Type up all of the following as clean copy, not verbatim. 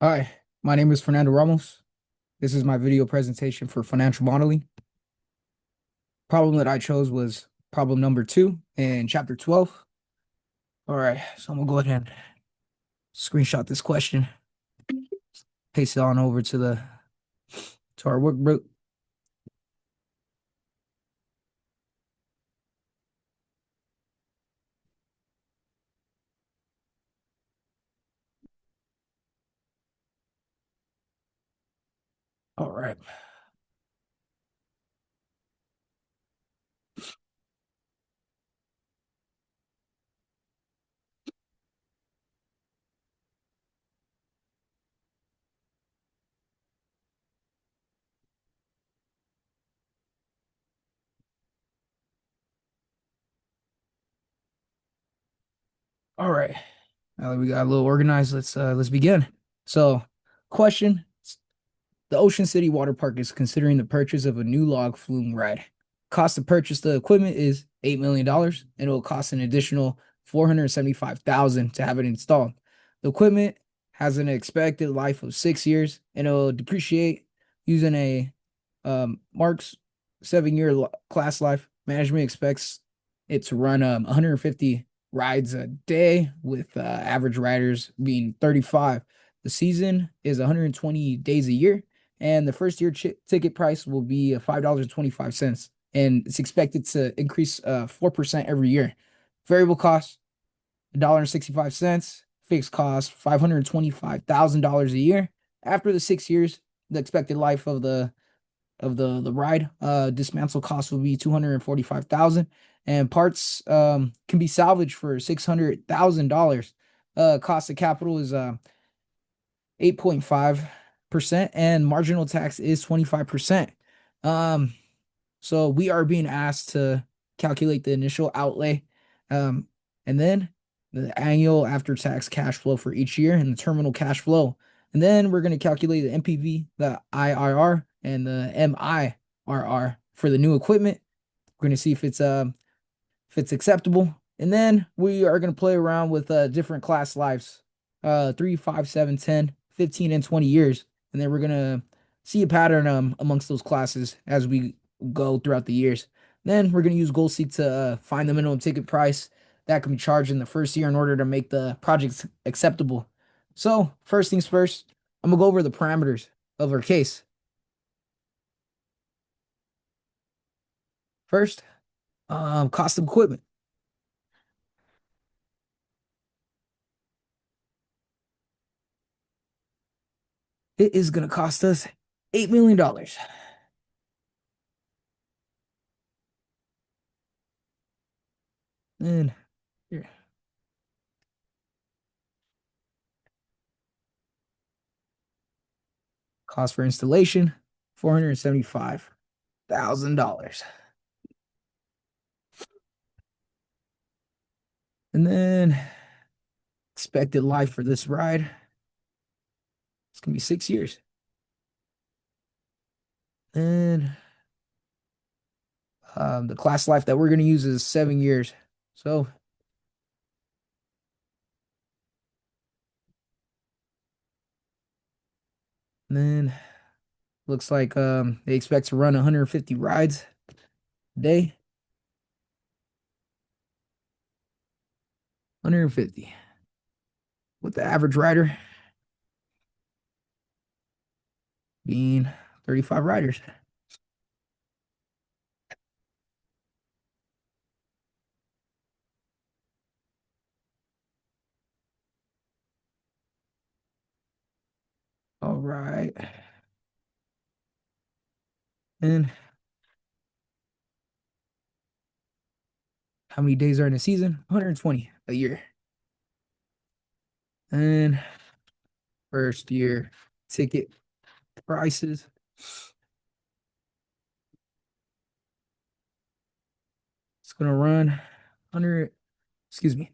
Hi, my name is Fernando Ramos. This is my video presentation for financial modeling. Problem that I chose was problem number 2 in chapter 12. All right, so I'm gonna go ahead and screenshot this question, paste it on over to our workbook. All right. All right. Now that we got a little organized, let's begin. So, question: the Ocean City Water Park is considering the purchase of a new log flume ride. Cost to purchase the equipment is $8 million, and it will cost an additional $475,000 to have it installed. The equipment has an expected life of 6 years, and it will depreciate using a Mark's 7 year class life. Management expects it to run 150 rides a day, with average riders being 35. The season is 120 days a year, and the first year ticket price will be $5.25, and it's expected to increase 4% every year. Variable cost $1.65, fixed cost $525,000 a year. After the 6 years, the expected life of the ride, dismantle cost will be $245,000, and parts can be salvaged for $600,000. Cost of capital is 8.5%, and marginal tax is 25%. Um, so we are being asked to calculate the initial outlay, and then the annual after tax cash flow for each year and the terminal cash flow. And then we're going to calculate the MPV, the IRR, and the MIRR for the new equipment. We're going to see if it's acceptable. And then we are going to play around with different class lives, 3, 5, 7, 10, 15, and 20 years. And then we're going to see a pattern amongst those classes as we go throughout the years. Then we're going to use GoalSeek to find the minimum ticket price that can be charged in the first year in order to make the project acceptable. So, first things first, I'm going to go over the parameters of our case. First, cost of equipment. It is going to cost us $8 million. And here, cost for installation, $475,000. And then expected life for this ride, it's gonna be 6 years. And the class life that we're gonna use is 7 years. So then looks like they expect to run 150 rides a day. 150 with the average rider being 35 riders. All right. And how many days are in a season? 120 a year. And first year ticket prices. It's gonna run 100, excuse me,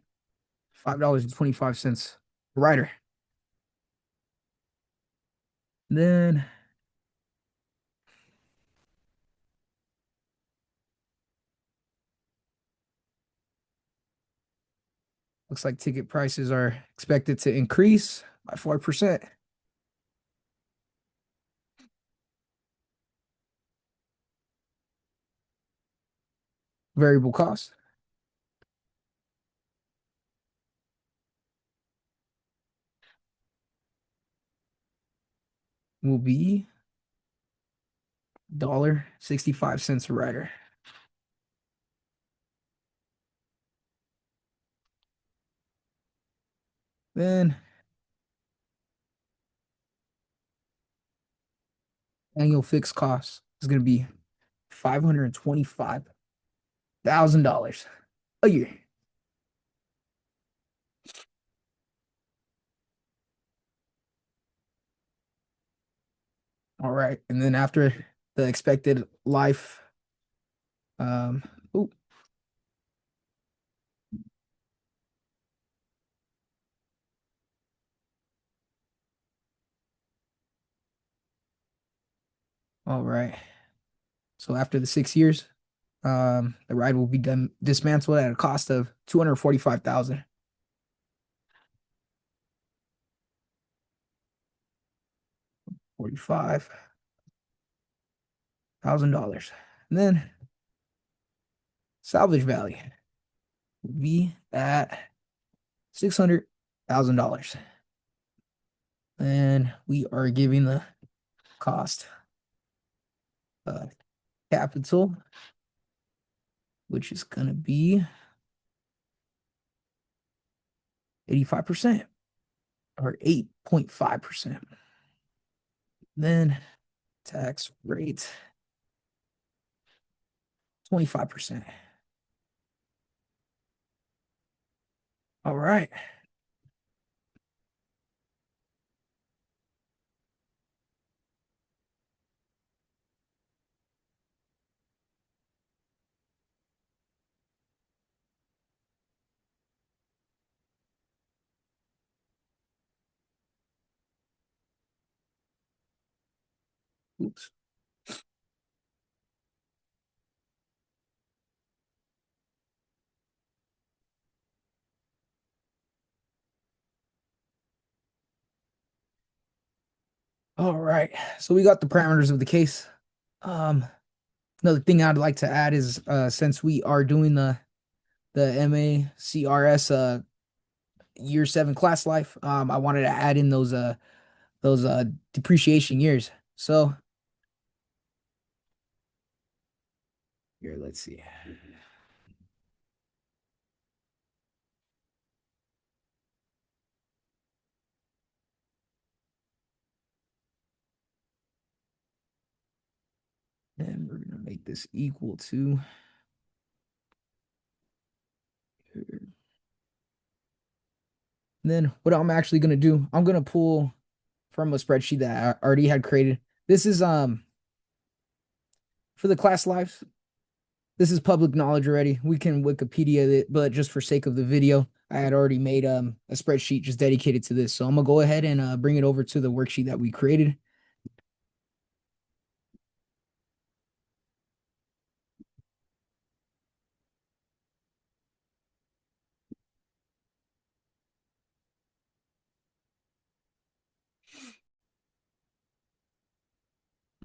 $5.25 a rider. Then looks like ticket prices are expected to increase by 4%. Variable cost will be $1.65 a rider. Then annual fixed cost is going to be $525,000 a year. All right. And then after the expected life, um, ooh, all right. So after the 6 years, the ride will be done dismantled at a cost of 245,000. $45,000. And then salvage value will be at $600,000. And we are giving the cost of capital, which is going to be 85% or 8.5%. Then tax rate 25%. All right. Oops. All right. So we got the parameters of the case. Um, Another thing I'd like to add is since we are doing the MACRS year 7 class life, I wanted to add in those depreciation years. So here, let's see. And we're gonna make this equal to here. And then what I'm actually gonna do, I'm gonna pull from a spreadsheet that I already had created. This is for the class lives. This is public knowledge already. We can Wikipedia it, but just for sake of the video, I had already made a spreadsheet just dedicated to this. So I'm gonna go ahead and bring it over to the worksheet that we created.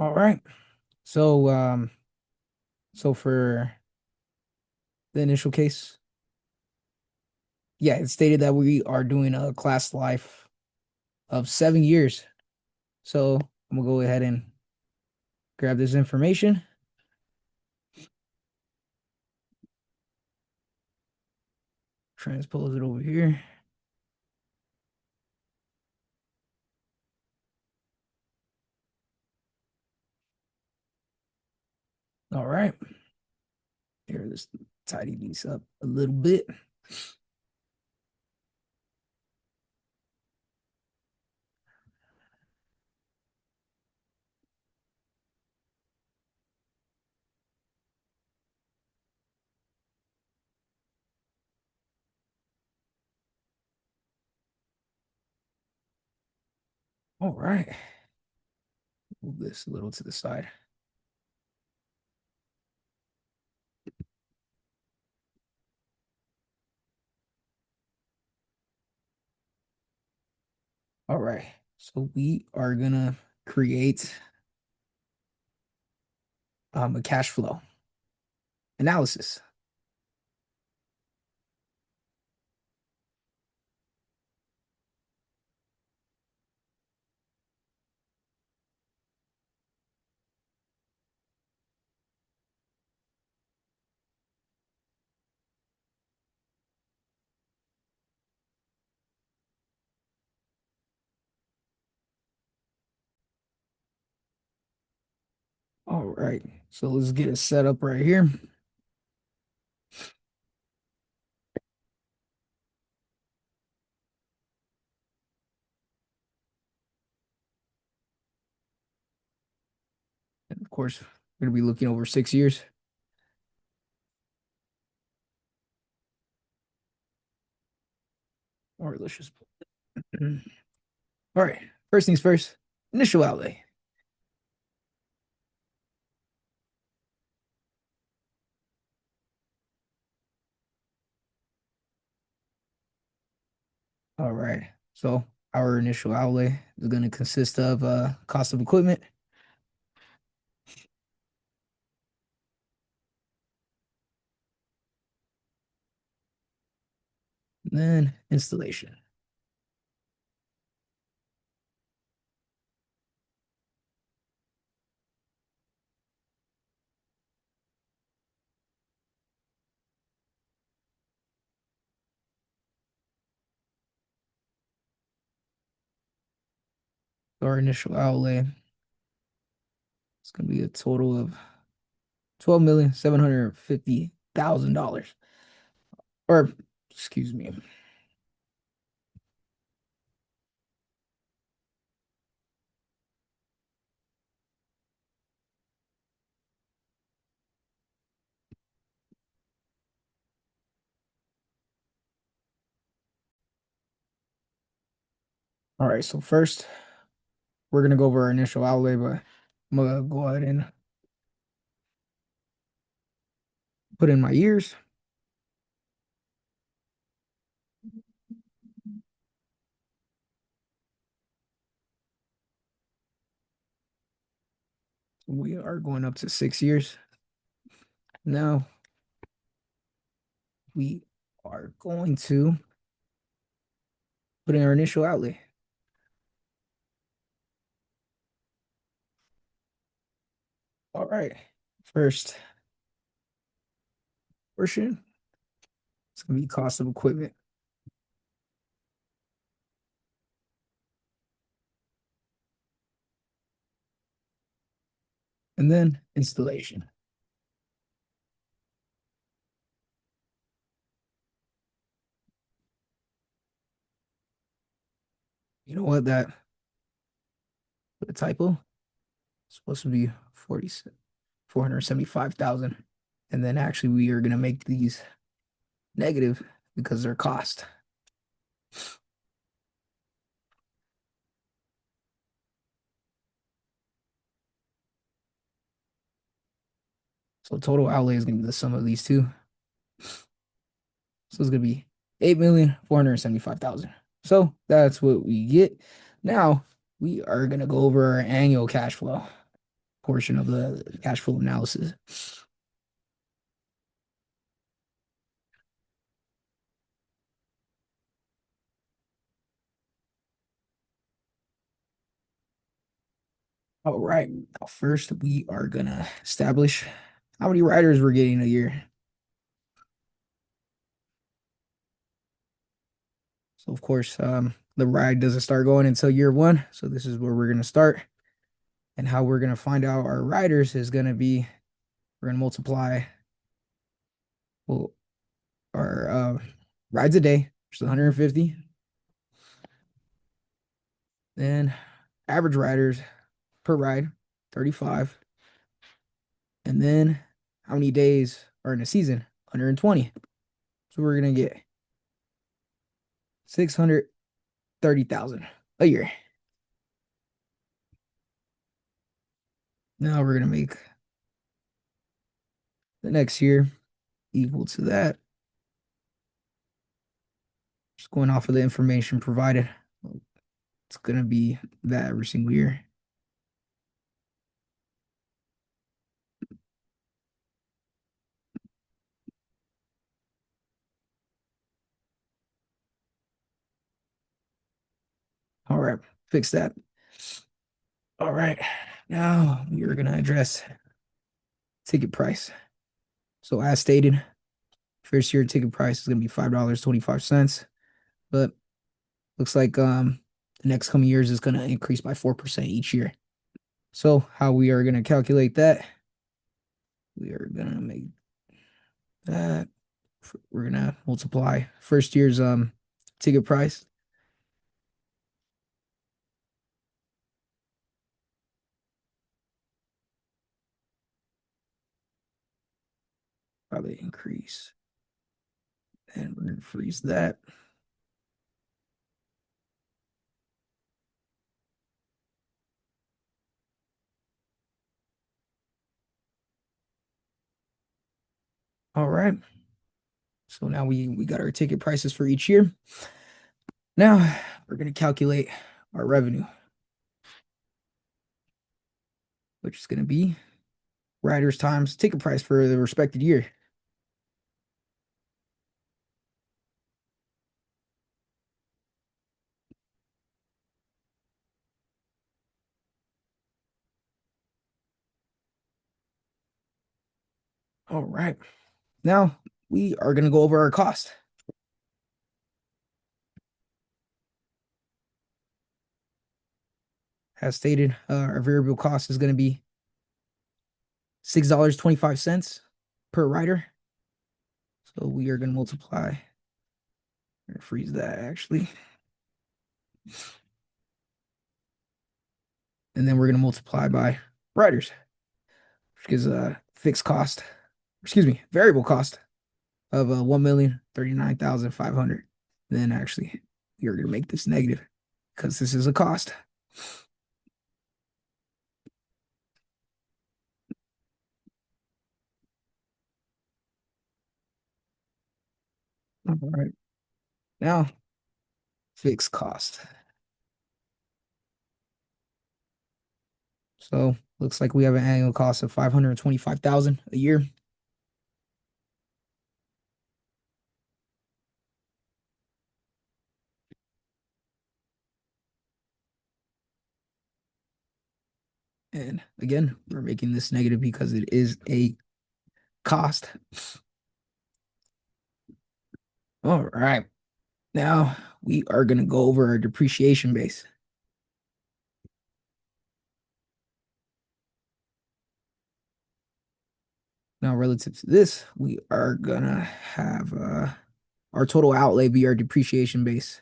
All right. So so for the initial case, yeah, it stated that we are doing a class life of 7 years. So I'm gonna go ahead and grab this information, transpose it over here. All right. Here, let's tidy these up a little bit. All right. Move this a little to the side. All right. So we are gonna create a cash flow analysis. All right. So let's get it set up right here. And of course, we're gonna be looking over 6 years. All right, let's just all right. First things first, initial outlay. All right. So our initial outlay is going to consist of cost of equipment, and then installation. Our initial outlay is going to be a total of $12,750,000. Or excuse me. All right. So first, we're going to go over our initial outlay, but I'm gonna go ahead and put in my years. We are going up to 6 years. Now we are going to put in our initial outlay. All right. First portion, it's going to be cost of equipment. And then installation. You know what? That a typo. It's supposed to be 40, 475,000. And then actually we are gonna make these negative because they're cost. So total outlay is gonna be the sum of these two. So it's gonna be 8,475,000. So that's what we get. Now we are gonna go over our annual cash flow portion of the cash flow analysis. All right. Now first we are gonna establish how many riders we're getting a year. So of course, the ride doesn't start going until year one. So this is where we're gonna start. And how we're gonna find out our riders is gonna be we're gonna multiply well our rides a day, which is 150. Then average riders per ride, 35. And then how many days are in a season? 120. So we're gonna get 630,000 a year. Now we're gonna make the next year equal to that. Just going off of the information provided. It's gonna be that every single year. All right, fix that. All right, now we are gonna address ticket price. So as stated, first year ticket price is gonna be $5.25, but looks like the next coming years is gonna increase by 4% each year. So how we are gonna calculate that We are gonna make that. We're gonna multiply first year's ticket price. Probably increase. And we're gonna freeze that. All right. So now we got our ticket prices for each year. Now we're gonna calculate our revenue, which is gonna be riders times ticket price for the respected year. All right. Now we are gonna go over our cost. As stated, our variable cost is gonna be $6.25 per rider. So we are gonna multiply. We're gonna freeze that actually. And then we're gonna multiply by riders, which gives a fixed cost, excuse me, variable cost of 1,039,500. Then actually, we are gonna make this negative because this is a cost. All right. Now, fixed cost. So looks like we have an annual cost of 525,000 a year. And again, we're making this negative because it is a cost. All right. Now we are going to go over our depreciation base. Now, relative to this, we are going to have our total outlay be our depreciation base.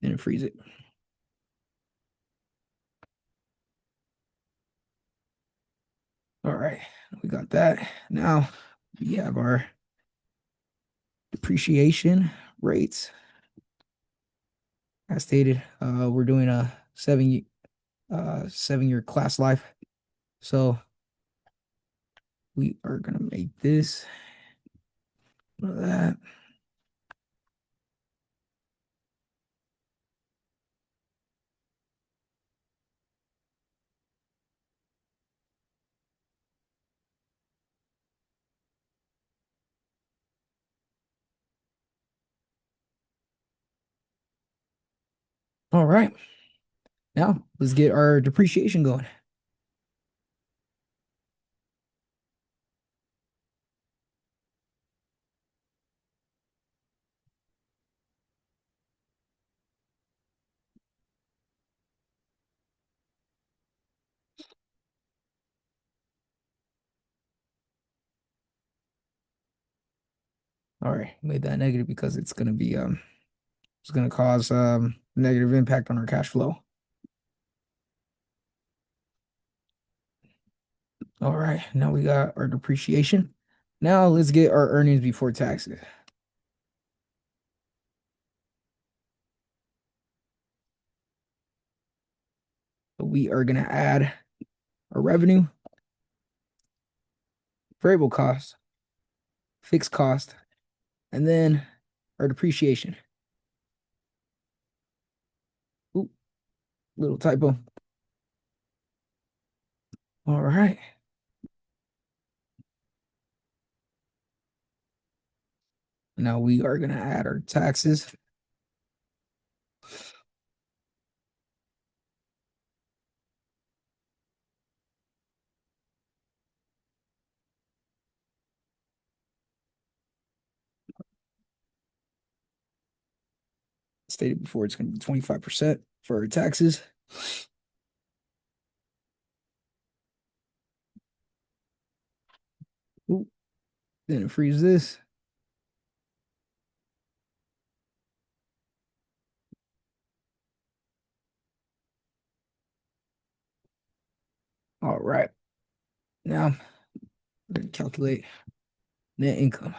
And freeze it. All right, we got that. Now we have our depreciation rates. As stated, we're doing a 7-year class life. So we are gonna make this that. All right. Now let's get our depreciation going. All right, made that negative because it's gonna be it's gonna cause negative impact on our cash flow. All right, now we got our depreciation. Now let's get our earnings before taxes. So we are gonna add our revenue, variable cost, fixed cost, and then our depreciation. Oop, little typo. All right. Now we are gonna add our taxes. stated before, it's going to be 25% for our taxes. Ooh, then it frees this. All right. Now we're going to calculate net income.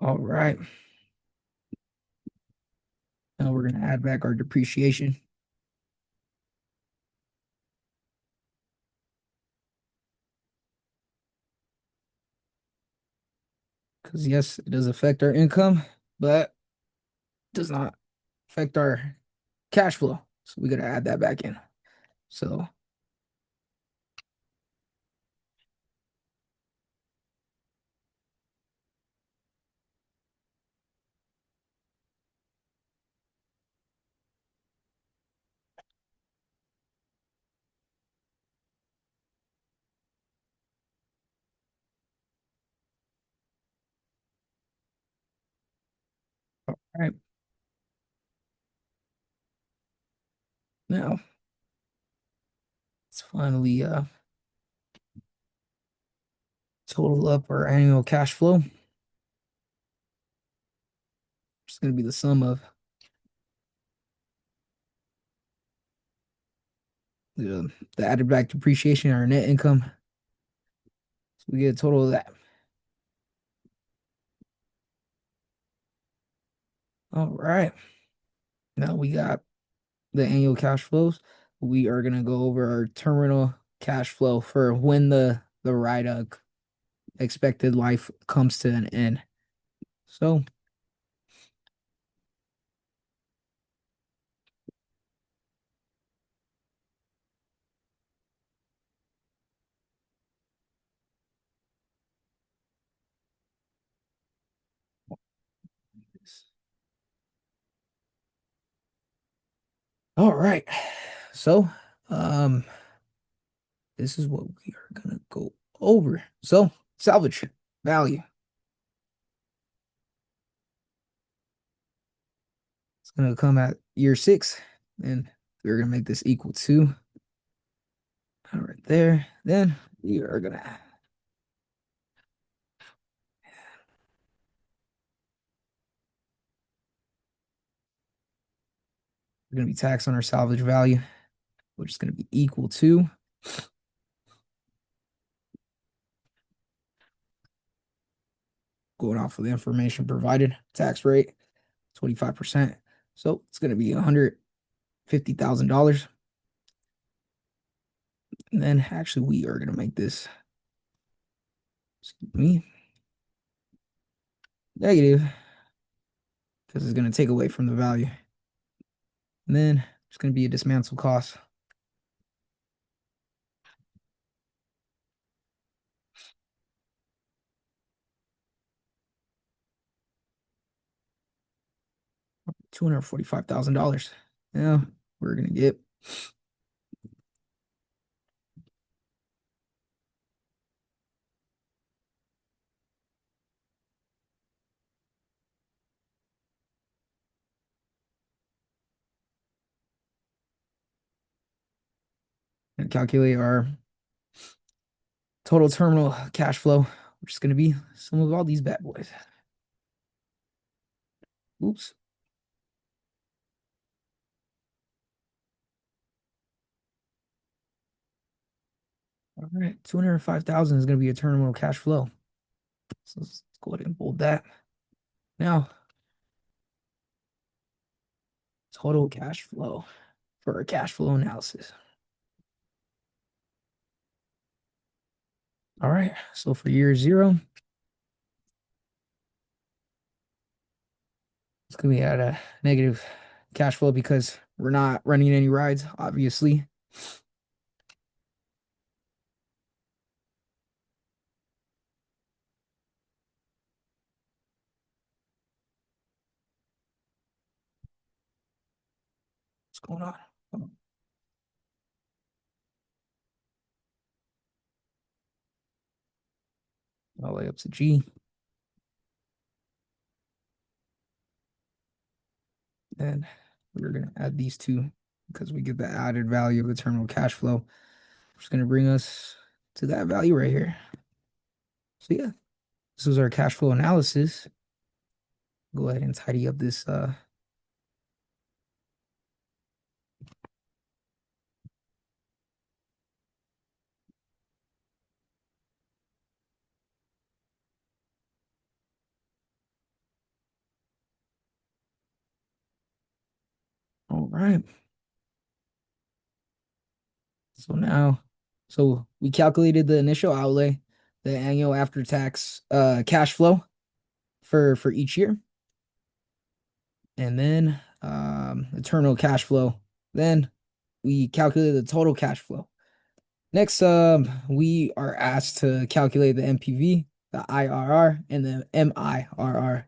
All right. Now we're going to add back our depreciation. Because yes, it does affect our income, but does not affect our cash flow. So we got to add that back in. So, all right. Now, let's finally total up our annual cash flow. It's going to be the sum of the added back depreciation and our net income. So we get a total of that. All right. Now we got the annual cash flows. We are going to go over our terminal cash flow for when the ride expected life comes to an end. So, all right. So, um, this is what we are gonna go over. So, salvage value. It's gonna come at year 6, and we're gonna make this equal to right there. Then we are gonna be taxed on our salvage value, which is gonna be equal to going off of the information provided, tax rate 25%. So it's gonna be $150,000. And then actually we are gonna make this, excuse me, negative because it's gonna take away from the value. And then it's gonna be a dismantle cost. $245,000. Now we're gonna get and calculate our total terminal cash flow, which is gonna be some of all these bad boys. Oops. All right, 205,000 is gonna be a terminal cash flow. So let's go ahead and bold that. Now, total cash flow for our cash flow analysis. All right, so for year 0, it's gonna be at a negative cash flow because we're not running any rides, obviously. What's going on? All the way up to G. And we're going to add these two because we get the added value of the terminal cash flow. It's going to bring us to that value right here. So yeah, this was our cash flow analysis. Go ahead and tidy up this. All right. So now, so we calculated the initial outlay, the annual after tax cash flow for each year, and then the terminal cash flow. Then we calculated the total cash flow. Next, we are asked to calculate the NPV, the IRR, and the MIRR.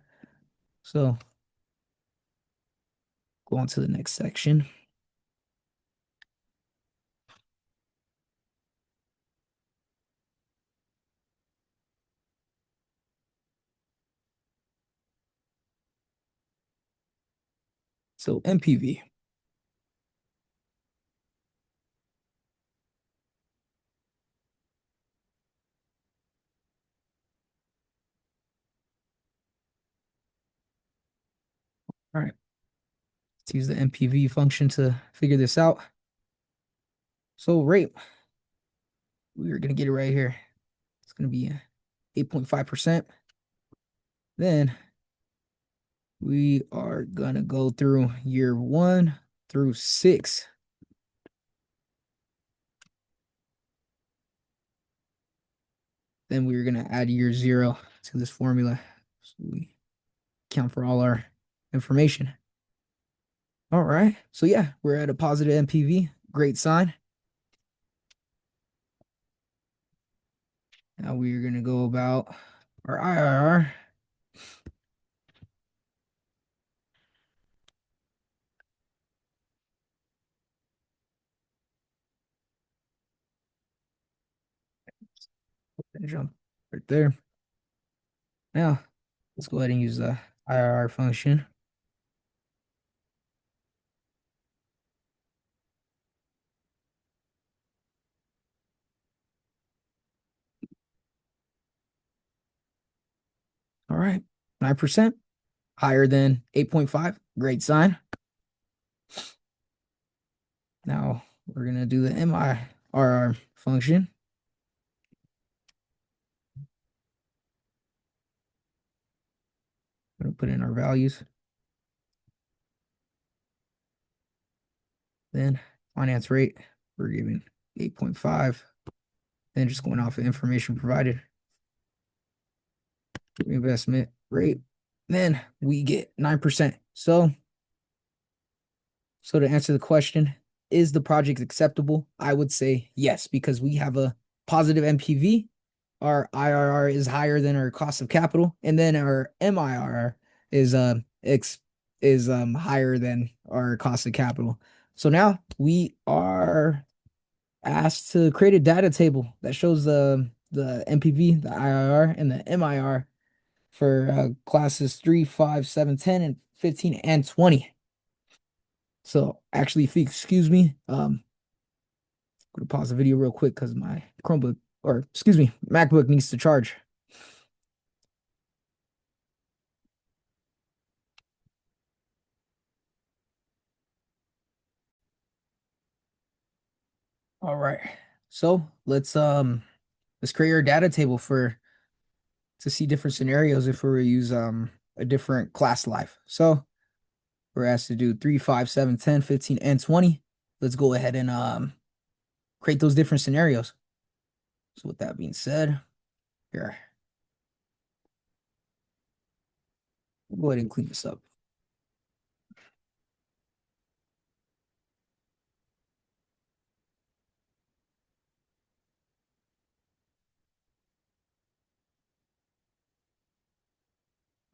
So go on to the next section. So NPV. All right. Let's use the NPV function to figure this out. So rate, we're gonna get it right here. It's gonna be 8.5%. Then we are gonna go through year 1 through 6. Then we're gonna add year 0 to this formula. So we count for all our information. All right. So yeah, we're at a positive NPV. Great sign. Now we're gonna go about our IRR. And jump right there. Now let's go ahead and use the IRR function. All right, 9%, higher than 8.5. Great sign. Now we're gonna do the MIRR function. We're gonna put in our values. Then finance rate, we're giving 8.5. Then just going off of information provided. Investment rate. Then we get 9%. So to answer the question, is the project acceptable? I would say yes, because we have a positive NPV. Our IRR is higher than our cost of capital, and then our MIRR is higher than our cost of capital. So now we are asked to create a data table that shows the NPV, the IRR, and the MIR for classes 3, 5, 7, 10, and 15 and 20. So actually, if you excuse me, I'm gonna pause the video real quick because my Chromebook, or excuse me, MacBook needs to charge. All right. So let's create our data table for to see different scenarios if we were to use a different class life. So we're asked to do 3, 5, 7, 10, 15, and 20. Let's go ahead and create those different scenarios. So with that being said, here, we'll go ahead and clean this up.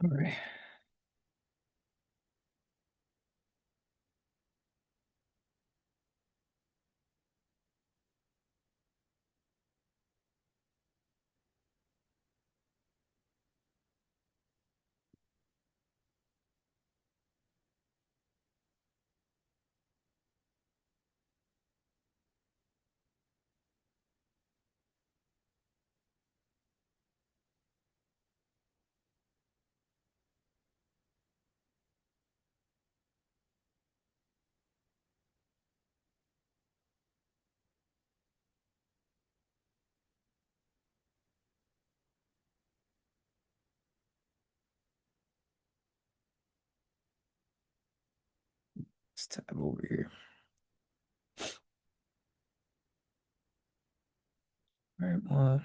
All right. Let's tab over here. All right, well,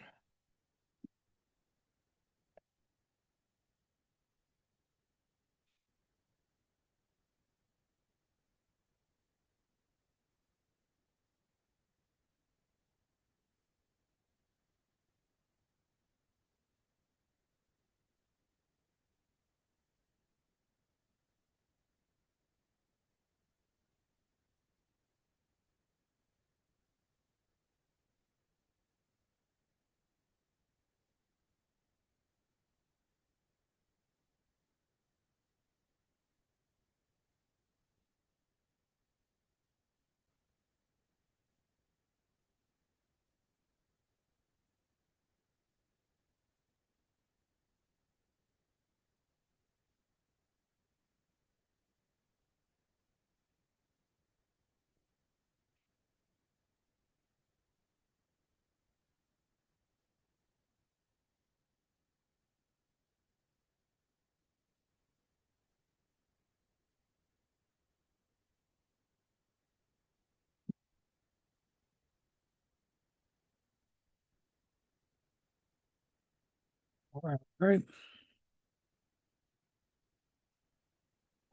all right,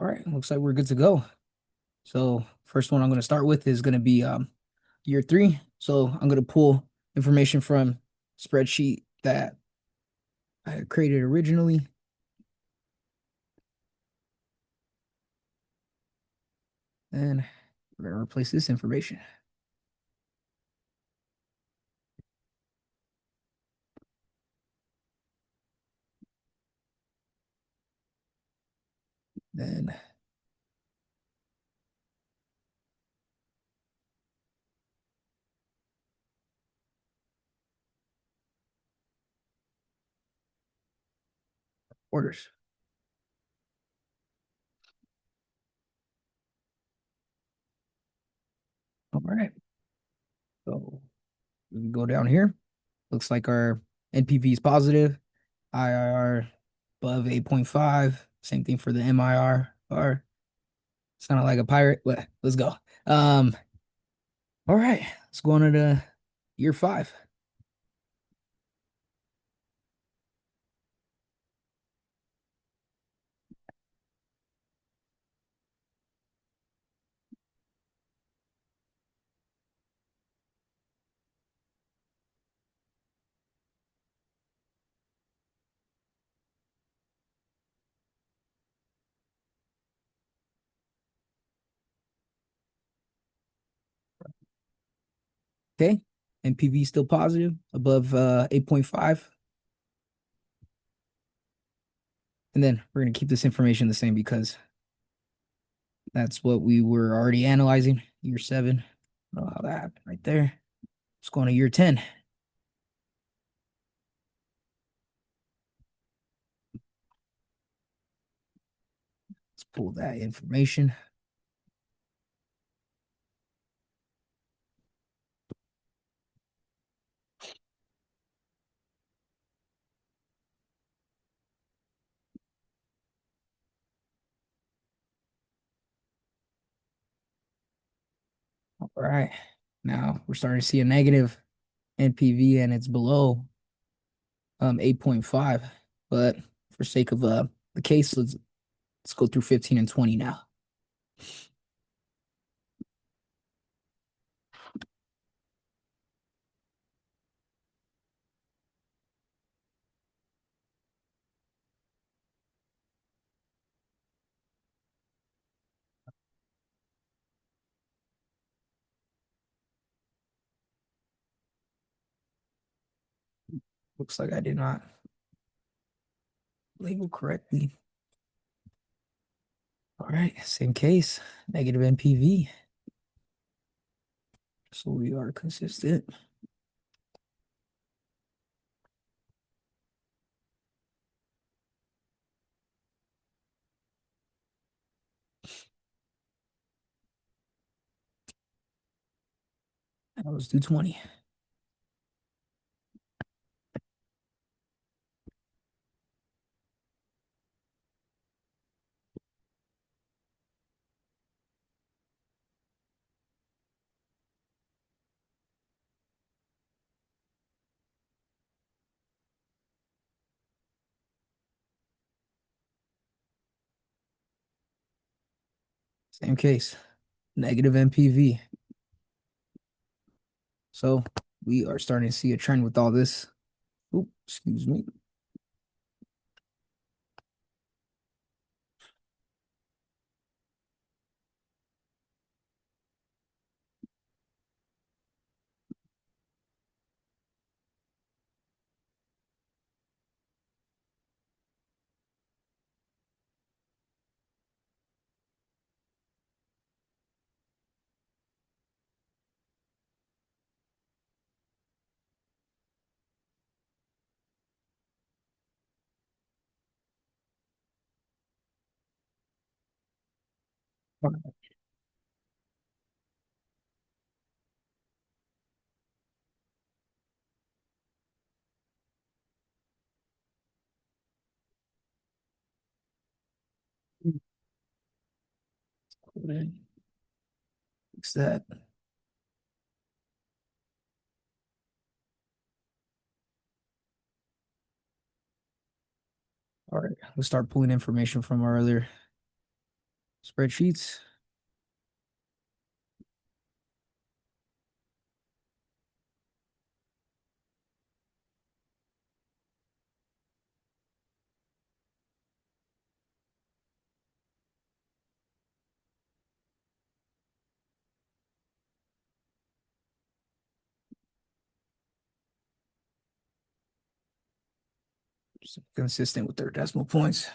all right. Looks like we're good to go. So first one I'm going to start with is going to be year three. So I'm going to pull information from spreadsheet that I had created originally. And we're going to replace this information. Then orders. All right. So we can go down here. Looks like our NPV is positive. IRR above 8.5. Same thing for the MIR. Or sounded like a pirate. But let's go. Um, all right. Let's go on to the year five. Okay. NPV still positive, above 8.5. And then we're gonna keep this information the same because that's what we were already analyzing. Year seven. I don't know how that happened right there. Let's go on to year 10. Let's pull that information. All right. Now we're starting to see a negative NPV and it's below 8.5. But for sake of the case, let's go through 15 and 20 now. Looks like I did not label correctly. All right, same case, negative NPV. So we are consistent. Now let's do 20. Same case, negative NPV. So we are starting to see a trend with all this. Oop, excuse me. Fix that. All right, let's start pulling information from our other spreadsheets. Just consistent with their decimal points.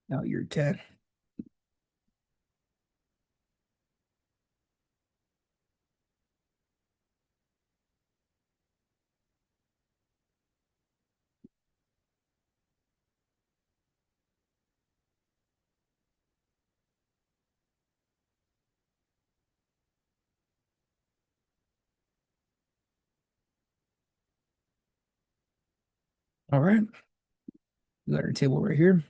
Now you're 10. All right, we got our table right here.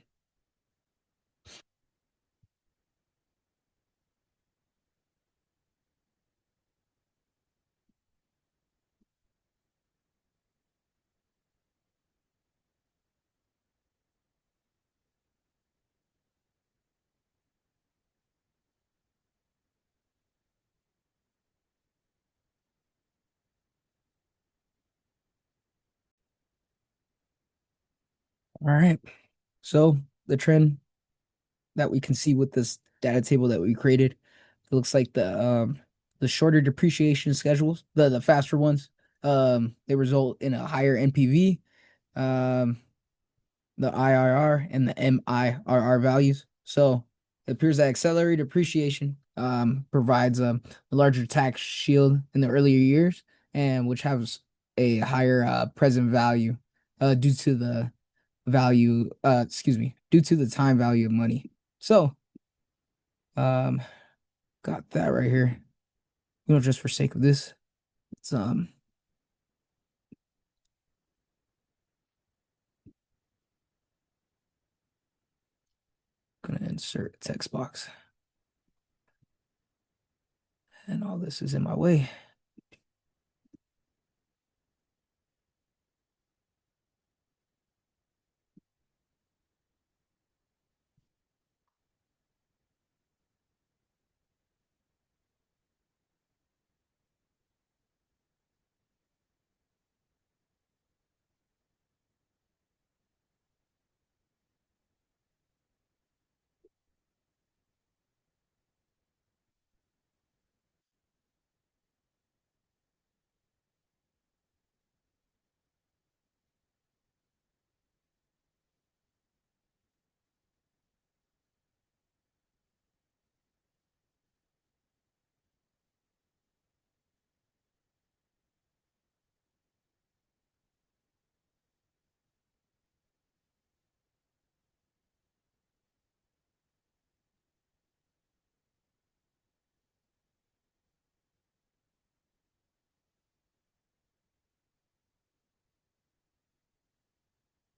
All right, so the trend that we can see with this data table that we created, it looks like the shorter depreciation schedules, the faster ones, they result in a higher NPV. Um, the IRR and the MIRR values. So it appears that accelerated depreciation provides a larger tax shield in the earlier years, and which has a higher present value due to the due to the time value of money. So um, got that right here. Just for sake of this, it's gonna insert a text box, and all this is in my way.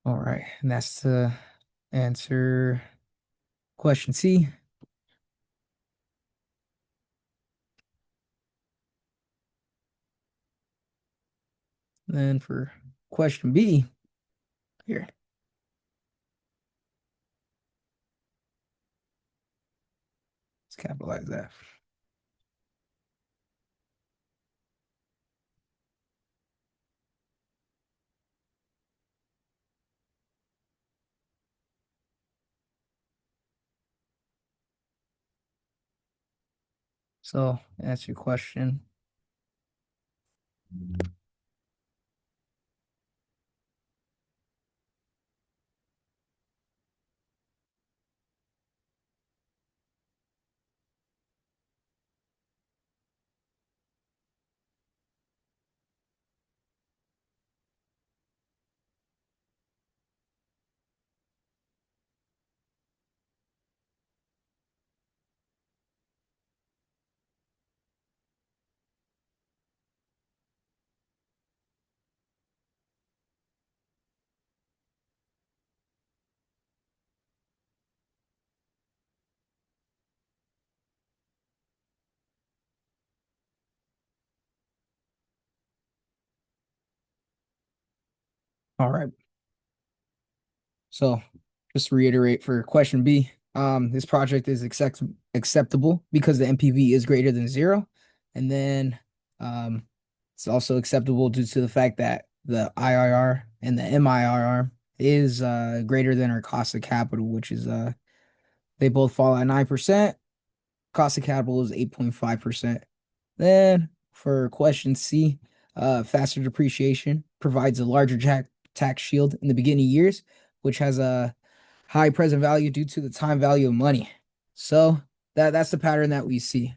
All right, and that's to answer question C. Then for question B, here, let's capitalize that. So that's your question. All right. So just to reiterate for question B, this project is acceptable because the NPV is greater than zero. And then um, it's also acceptable due to the fact that the IRR and the MIRR is greater than our cost of capital, which is they both fall at 9%. Cost of capital is 8.5%. Then for question C, faster depreciation provides a larger tax shield in the beginning years, which has a high present value due to the time value of money. So that's the pattern that we see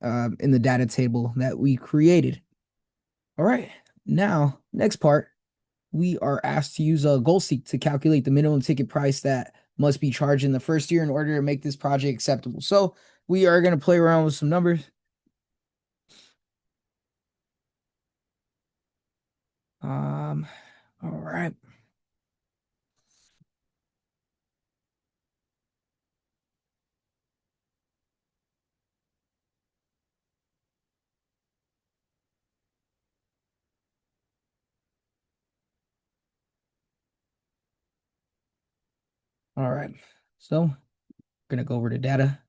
in the data table that we created. All right, now next part, we are asked to use a goal seek to calculate the minimum ticket price that must be charged in the first year in order to make this project acceptable. So we are going to play around with some numbers. Um, all right. All right. So I'm gonna go over the data.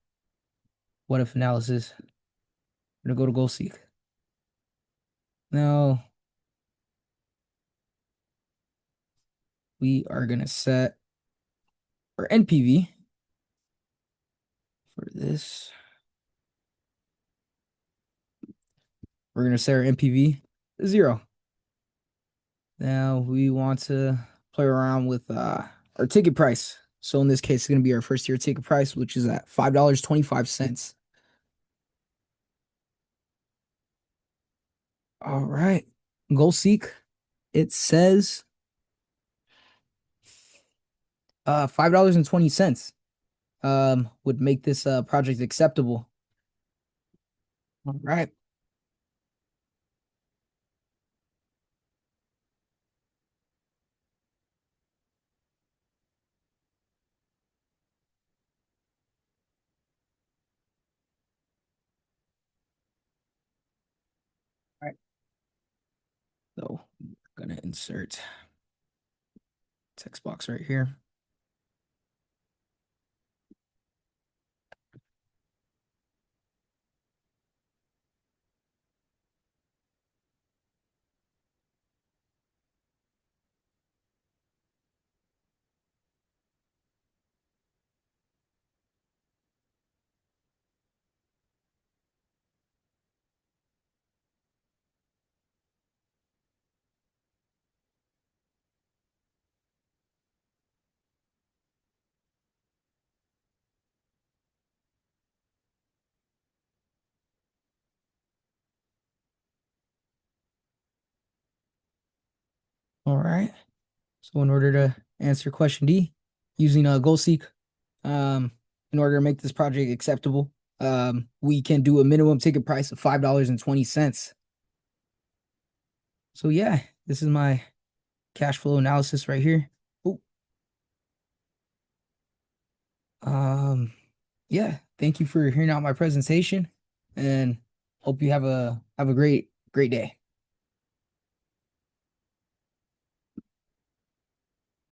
What if analysis? I'm gonna go to goal seek. Now we are gonna set our NPV for this. We're gonna set our NPV to 0. Now we want to play around with our ticket price. So in this case, it's gonna be our first year ticket price, which is at $5.25. All right. Goal seek. It says $5.20 would make this project acceptable. All right. All right. So I'm gonna insert text box right here. All right. So in order to answer question D, using a goal seek, um, in order to make this project acceptable, we can do a minimum ticket price of $5.20. So yeah, this is my cash flow analysis right here. Oh, um, yeah. Thank you for hearing out my presentation, and hope you have a great day.